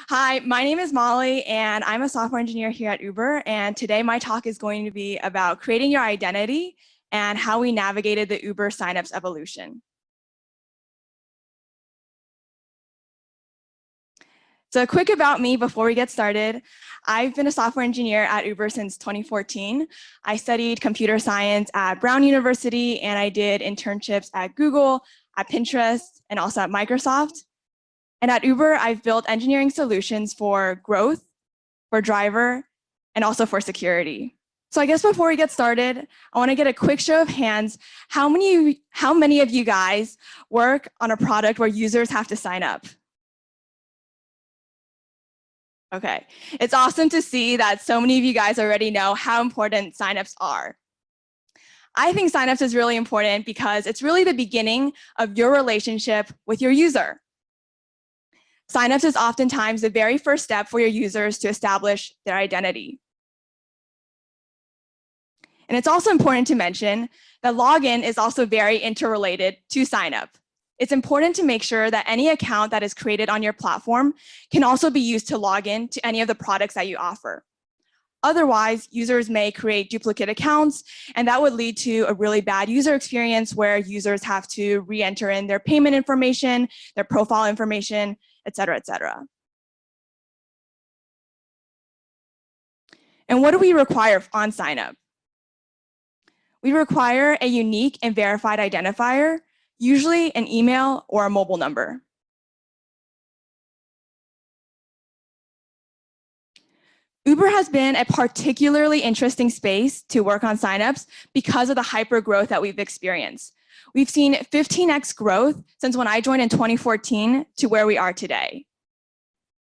Hi, my name is Molly, and I'm a software engineer here at Uber. And today my talk is going to be about creating your identity and how we navigated the Uber signups evolution. So a quick about me before we get started. I've been a software engineer at Uber since 2014. I studied computer science at Brown University, and I did internships at Google, at Pinterest, and also at Microsoft. And at Uber, I've built engineering solutions for growth, for driver, and also for security. So I guess before we get started, I want to get a quick show of hands. How many of you guys work on a product where users have to sign up? Okay, it's awesome to see that so many of you guys already know how important signups are. I think signups is really important because it's really the beginning of your relationship with your user. Signups is oftentimes the very first step for your users to establish their identity. And it's also important to mention that login is also very interrelated to signup. It's important to make sure that any account that is created on your platform can also be used to log in to any of the products that you offer. Otherwise, users may create duplicate accounts, and that would lead to a really bad user experience where users have to re-enter in their payment information, their profile information, et cetera, et cetera. And what do we require on signup? We require a unique and verified identifier, usually an email or a mobile number. Uber has been a particularly interesting space to work on signups because of the hyper growth that we've experienced. We've seen 15x growth since when I joined in 2014 to where we are today.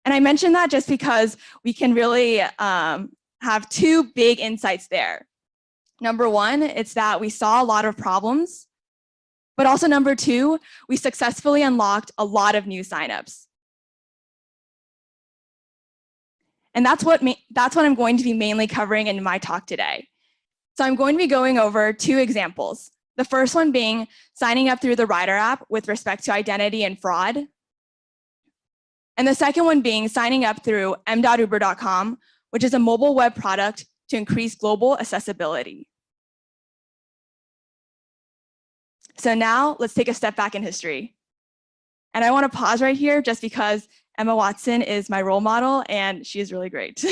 And I mention that just because we can really have two big insights there. Number one, it's that we saw a lot of problems, but also number two, we successfully unlocked a lot of new signups. And that's what I'm going to be mainly covering in my talk today. So I'm going to be going over two examples. The first one being signing up through the Rider app with respect to identity and fraud. And the second one being signing up through m.uber.com, which is a mobile web product to increase global accessibility. So now let's take a step back in history. And I want to pause right here just because Emma Watson is my role model and she is really great.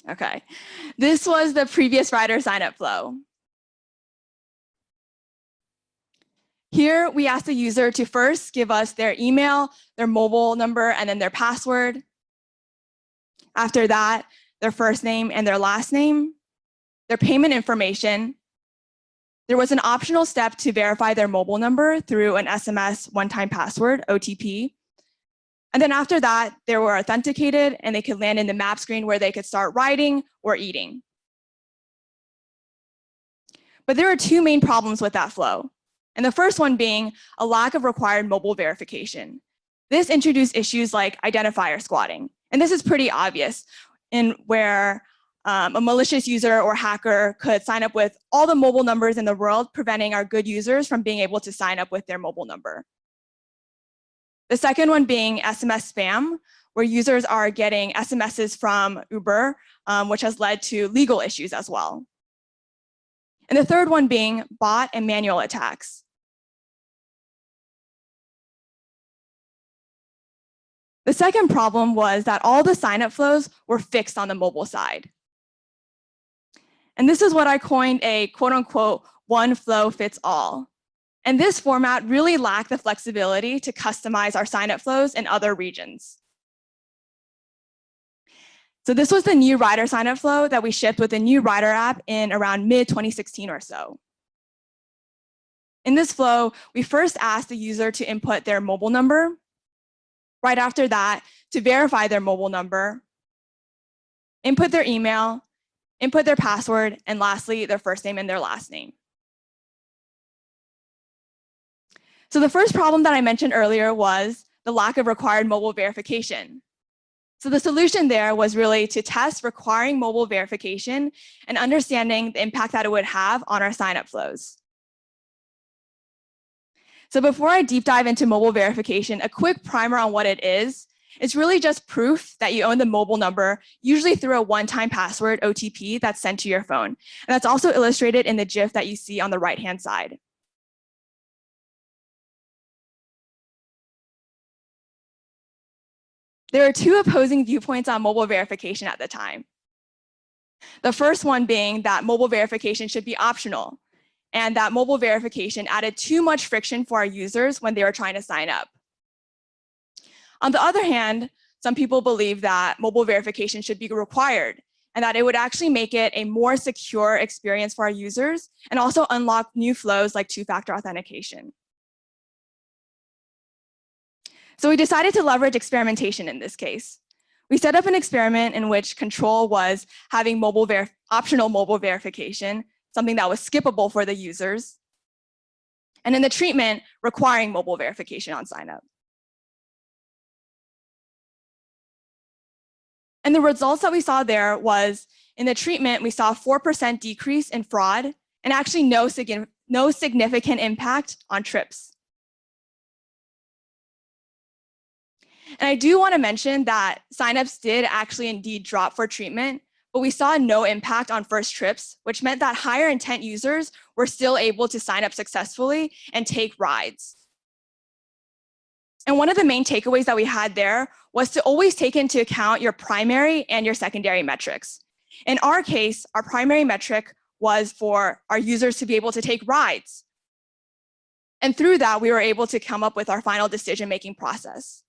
Okay, this was the previous Rider sign-up flow. Here, we ask the user to first give us their email, their mobile number, and then their password. After that, their first name and their last name, their payment information. There was an optional step to verify their mobile number through an SMS one-time password, OTP. And then after that, they were authenticated and they could land in the map screen where they could start riding or eating. But there are two main problems with that flow. And the first one being a lack of required mobile verification. This introduced issues like identifier squatting. And this is pretty obvious in where a malicious user or hacker could sign up with all the mobile numbers in the world, preventing our good users from being able to sign up with their mobile number. The second one being SMS spam, where users are getting SMSs from Uber, which has led to legal issues as well. And the third one being bot and manual attacks. The second problem was that all the signup flows were fixed on the mobile side. And this is what I coined a quote unquote one flow fits all. And this format really lacked the flexibility to customize our signup flows in other regions. So this was the new Rider signup flow that we shipped with the new Rider app in around mid-2016 or so. In this flow, we first asked the user to input their mobile number. Right after that, to verify their mobile number, input their email, input their password, and lastly, their first name and their last name. So the first problem that I mentioned earlier was the lack of required mobile verification. So the solution there was really to test requiring mobile verification and understanding the impact that it would have on our signup flows. So before I deep dive into mobile verification, a quick primer on what it is. It's really just proof that you own the mobile number, usually through a one-time password, OTP, that's sent to your phone. And that's also illustrated in the GIF that you see on the right-hand side. There are two opposing viewpoints on mobile verification at the time. The first one being that mobile verification should be optional, and that mobile verification added too much friction for our users when they were trying to sign up. On the other hand, some people believe that mobile verification should be required and that it would actually make it a more secure experience for our users and also unlock new flows like two-factor authentication. So we decided to leverage experimentation in this case. We set up an experiment in which control was having optional mobile verification, something that was skippable for the users, and in the treatment, requiring mobile verification on signup. And the results that we saw there was, in the treatment, we saw a 4% decrease in fraud and actually no significant impact on trips. And I do want to mention that signups did actually indeed drop for treatment, but we saw no impact on first trips, which meant that higher intent users were still able to sign up successfully and take rides. And one of the main takeaways that we had there was to always take into account your primary and your secondary metrics. In our case, our primary metric was for our users to be able to take rides. And through that, we were able to come up with our final decision-making process.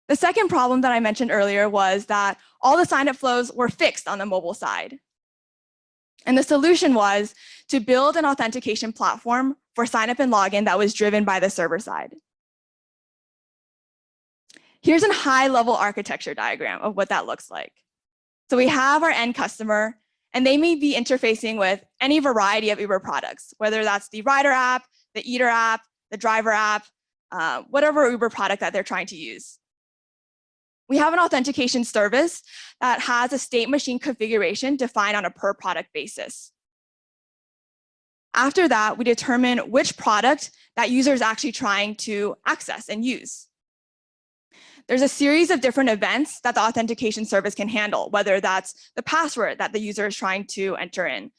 The second problem that I mentioned earlier was that all the sign-up flows were fixed on the mobile side. And the solution was to build an authentication platform for sign-up and login that was driven by the server side. Here's a high-level architecture diagram of what that looks like. So we have our end customer, and they may be interfacing with any variety of Uber products, whether that's the rider app, the eater app, the driver app, whatever Uber product that they're trying to use. We have an authentication service that has a state machine configuration defined on a per product basis. After that, we determine which product that user is actually trying to access and use. There's a series of different events that the authentication service can handle, whether that's the password that the user is trying to enter in,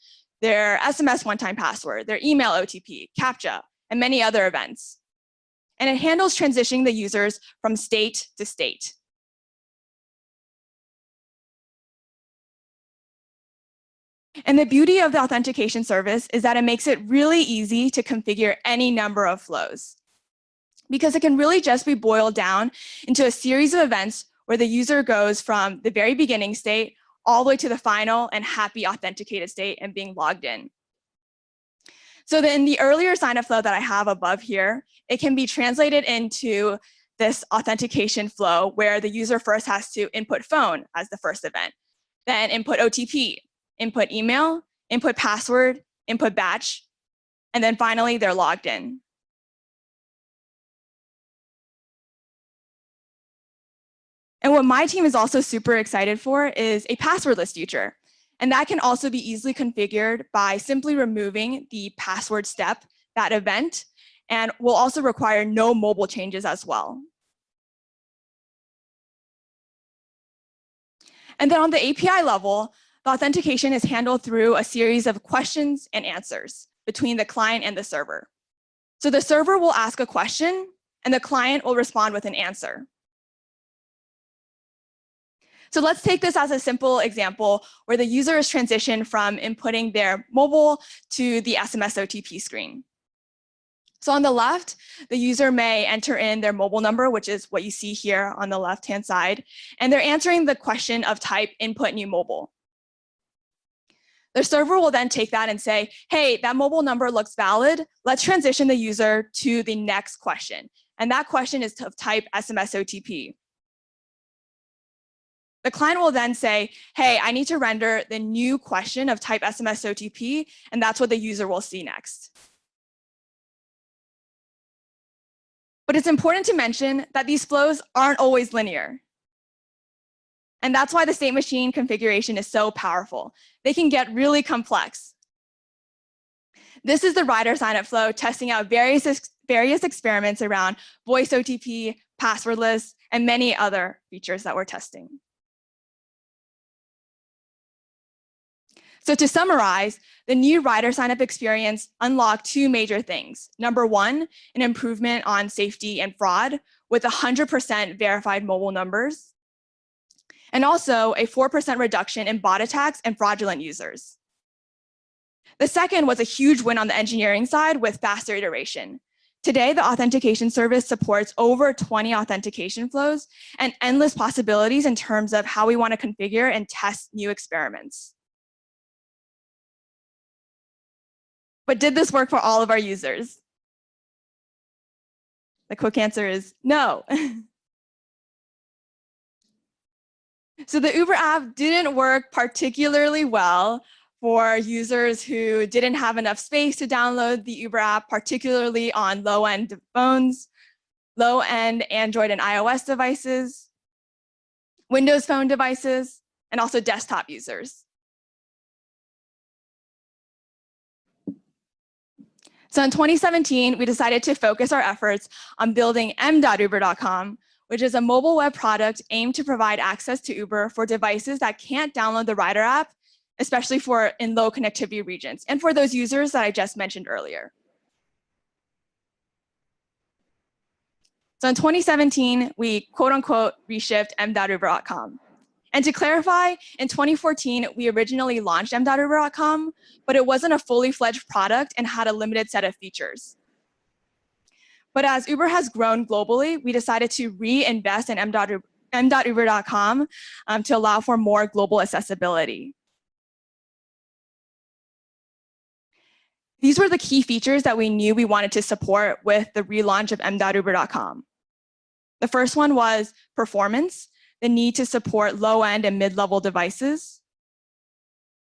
their SMS one-time password, their email OTP, CAPTCHA, and many other events. And it handles transitioning the users from state to state. And the beauty of the authentication service is that it makes it really easy to configure any number of flows, because it can really just be boiled down into a series of events where the user goes from the very beginning state all the way to the final and happy authenticated state and being logged in. So in the earlier sign-up flow that I have above here, it can be translated into this authentication flow where the user first has to input phone as the first event, then input OTP, input email, input password, input batch, and then finally they're logged in. And what my team is also super excited for is a passwordless future. And that can also be easily configured by simply removing the password step, that event, and will also require no mobile changes as well. And then on the API level, the authentication is handled through a series of questions and answers between the client and the server. So the server will ask a question and the client will respond with an answer. So let's take this as a simple example where the user is transitioned from inputting their mobile to the SMS OTP screen. So on the left, the user may enter in their mobile number, which is what you see here on the left-hand side, and they're answering the question of type input new mobile. The server will then take that and say, hey, that mobile number looks valid. Let's transition the user to the next question. And that question is of type SMS OTP. The client will then say, hey, I need to render the new question of type SMS OTP, and that's what the user will see next. But it's important to mention that these flows aren't always linear. And that's why the state machine configuration is so powerful. They can get really complex. This is the rider signup flow, testing out various experiments around voice OTP, passwordless, and many other features that we're testing. So to summarize, the new rider signup experience unlocked two major things. Number one, an improvement on safety and fraud with 100% verified mobile numbers, and also a 4% reduction in bot attacks and fraudulent users. The second was a huge win on the engineering side with faster iteration. Today, the authentication service supports over 20 authentication flows and endless possibilities in terms of how we want to configure and test new experiments. But did this work for all of our users? The quick answer is no. So the Uber app didn't work particularly well for users who didn't have enough space to download the Uber app, particularly on low-end phones, low-end Android and iOS devices, Windows Phone devices, and also desktop users. So in 2017, we decided to focus our efforts on building m.uber.com, which is a mobile web product aimed to provide access to Uber for devices that can't download the rider app, especially for in low connectivity regions, and for those users that I just mentioned earlier. So in 2017, we quote unquote reshipped m.uber.com. And to clarify, in 2014, we originally launched m.uber.com, but it wasn't a fully fledged product and had a limited set of features. But as Uber has grown globally, we decided to reinvest in m.uber.com to allow for more global accessibility. These were the key features that we knew we wanted to support with the relaunch of m.uber.com. The first one was performance, the need to support low-end and mid-level devices.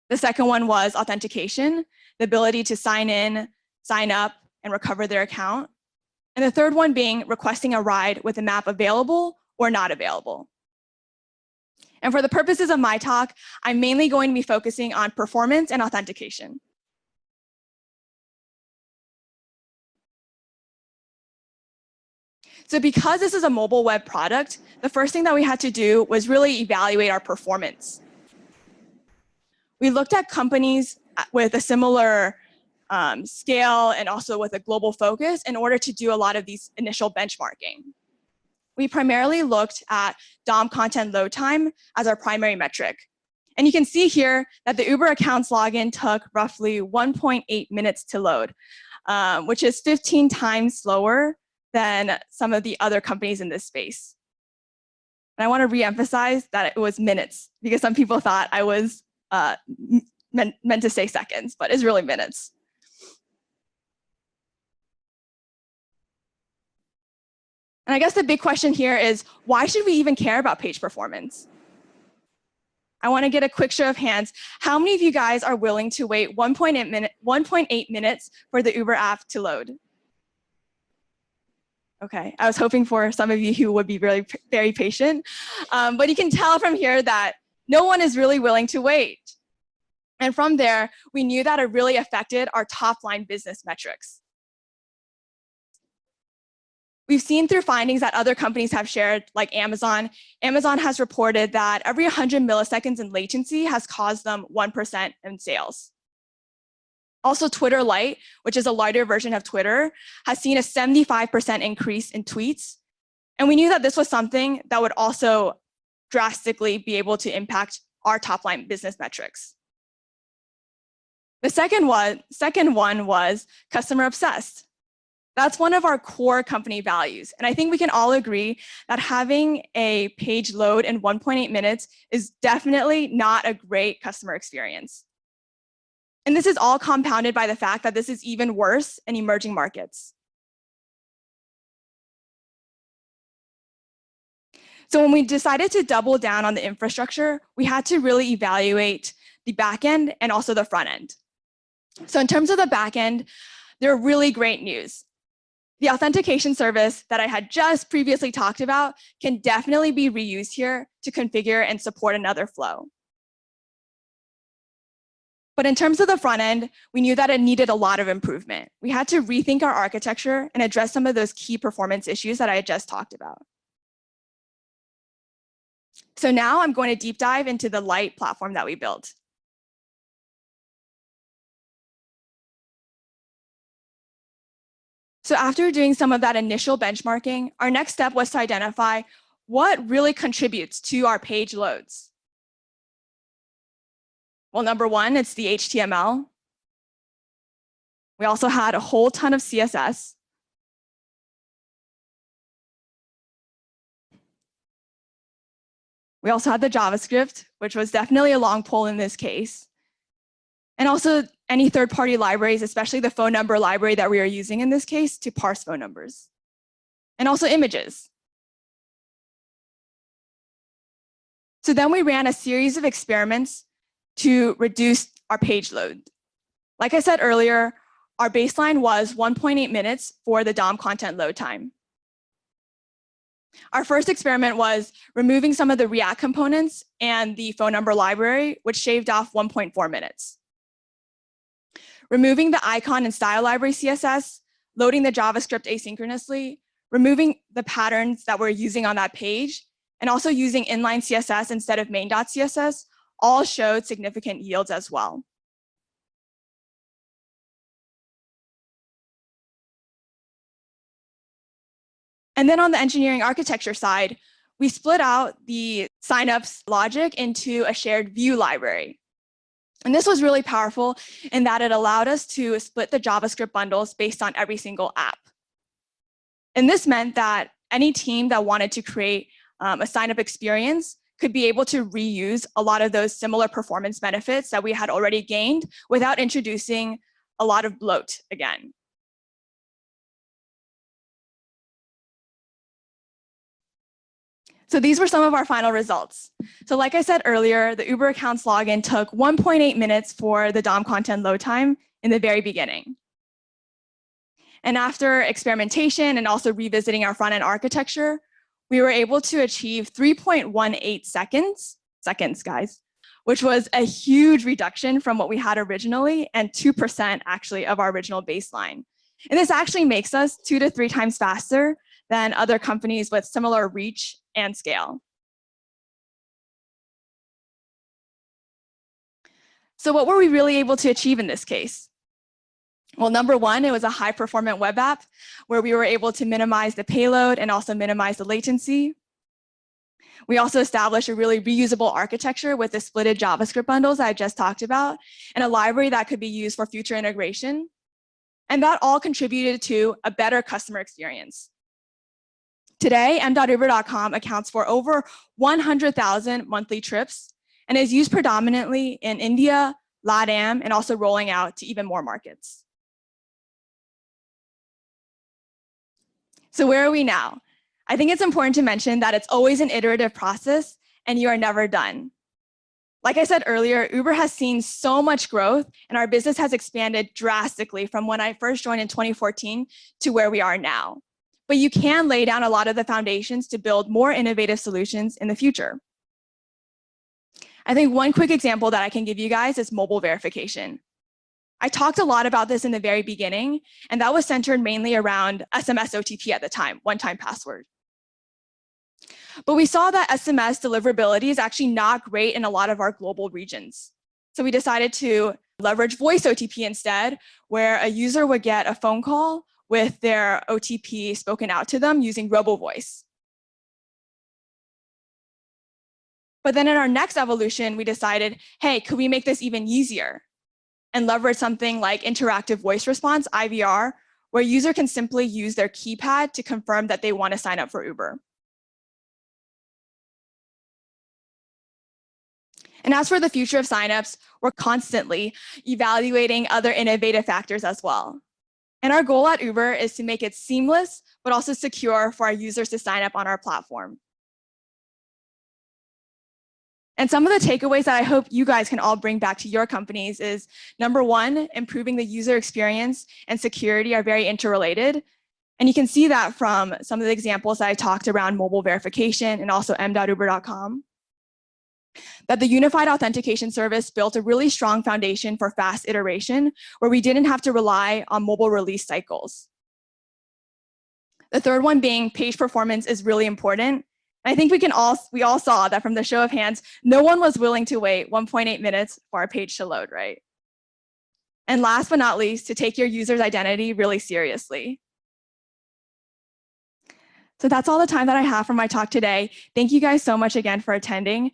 The second one was authentication, the ability to sign in, sign up, and recover their account. And the third one being requesting a ride with a map available or not available. And for the purposes of my talk, I'm mainly going to be focusing on performance and authentication. So because this is a mobile web product, the first thing that we had to do was really evaluate our performance. We looked at companies with a similar scale and also with a global focus in order to do a lot of these initial benchmarking. We primarily looked at DOM content load time as our primary metric. And you can see here that the Uber accounts login took roughly 1.8 minutes to load, which is 15 times slower than some of the other companies in this space. And I want to reemphasize that it was minutes, because some people thought I was meant to say seconds, but it's really minutes. And I guess the big question here is, why should we even care about page performance? I want to get a quick show of hands. How many of you guys are willing to wait 1.8 minutes for the Uber app to load? Okay, I was hoping for some of you who would be very, very patient. But you can tell from here that no one is really willing to wait. And from there, we knew that it really affected our top line business metrics. We've seen through findings that other companies have shared, like Amazon. Amazon has reported that every 100 milliseconds in latency has caused them 1% in sales. Also, Twitter Lite, which is a lighter version of Twitter, has seen a 75% increase in tweets. And we knew that this was something that would also drastically be able to impact our top line business metrics. The second one was customer obsessed. That's one of our core company values. And I think we can all agree that having a page load in 1.8 minutes is definitely not a great customer experience. And this is all compounded by the fact that this is even worse in emerging markets. So when we decided to double down on the infrastructure, we had to really evaluate the back end and also the front end. So in terms of the back end, there are really great news. The authentication service that I had just previously talked about can definitely be reused here to configure and support another flow. But in terms of the front end, we knew that it needed a lot of improvement. We had to rethink our architecture and address some of those key performance issues that I had just talked about. So now I'm going to deep dive into the Lite platform that we built. So after doing some of that initial benchmarking, our next step was to identify what really contributes to our page loads. Well, number one, it's the HTML. We also had a whole ton of CSS. We also had the JavaScript, which was definitely a long pull in this case. And also any third-party libraries, especially the phone number library that we are using in this case to parse phone numbers. And also images. So then we ran a series of experiments to reduce our page load. Like I said earlier, our baseline was 1.8 minutes for the DOM content load time. Our first experiment was removing some of the React components and the phone number library, which shaved off 1.4 minutes. Removing the icon and style library CSS, loading the JavaScript asynchronously, removing the patterns that we're using on that page, and also using inline CSS instead of main.css, all showed significant yields as well. And then on the engineering architecture side, we split out the signups logic into a shared view library. And this was really powerful in that it allowed us to split the JavaScript bundles based on every single app. And this meant that any team that wanted to create a sign-up experience could be able to reuse a lot of those similar performance benefits that we had already gained without introducing a lot of bloat again. So these were some of our final results. So like I said earlier, the Uber accounts login took 1.8 minutes for the DOM content load time in the very beginning. And after experimentation and also revisiting our front-end architecture, we were able to achieve 3.18 seconds, guys, which was a huge reduction from what we had originally and 2% actually of our original baseline. And this actually makes us 2 to 3 times faster than other companies with similar reach and scale. So what were we really able to achieve in this case? Well, number one, it was a high-performant web app where we were able to minimize the payload and also minimize the latency. We also established a really reusable architecture with the splitted JavaScript bundles I just talked about and a library that could be used for future integration. And that all contributed to a better customer experience. Today, m.uber.com accounts for over 100,000 monthly trips and is used predominantly in India, LATAM, and also rolling out to even more markets. So where are we now? I think it's important to mention that it's always an iterative process and you are never done. Like I said earlier, Uber has seen so much growth and our business has expanded drastically from when I first joined in 2014 to where we are now. But you can lay down a lot of the foundations to build more innovative solutions in the future. I think one quick example that I can give you guys is mobile verification. I talked a lot about this in the very beginning, and that was centered mainly around SMS OTP at the time, one-time password. But we saw that SMS deliverability is actually not great in a lot of our global regions. So we decided to leverage voice OTP instead, where a user would get a phone call with their OTP spoken out to them using RoboVoice. But then in our next evolution, we decided, hey, could we make this even easier? And leverage something like interactive voice response, IVR, where a user can simply use their keypad to confirm that they want to sign up for Uber. And as for the future of signups, we're constantly evaluating other innovative factors as well. And our goal at Uber is to make it seamless, but also secure for our users to sign up on our platform. And some of the takeaways that I hope you guys can all bring back to your companies is, number one, improving the user experience and security are very interrelated. And you can see that from some of the examples that I talked around mobile verification and also m.uber.com. that the unified authentication service built a really strong foundation for fast iteration where we didn't have to rely on mobile release cycles. The third one being page performance is really important. I think we all saw that from the show of hands, no one was willing to wait 1.8 minutes for our page to load, right? And last but not least, to take your user's identity really seriously. So that's all the time that I have for my talk today. Thank you guys so much again for attending.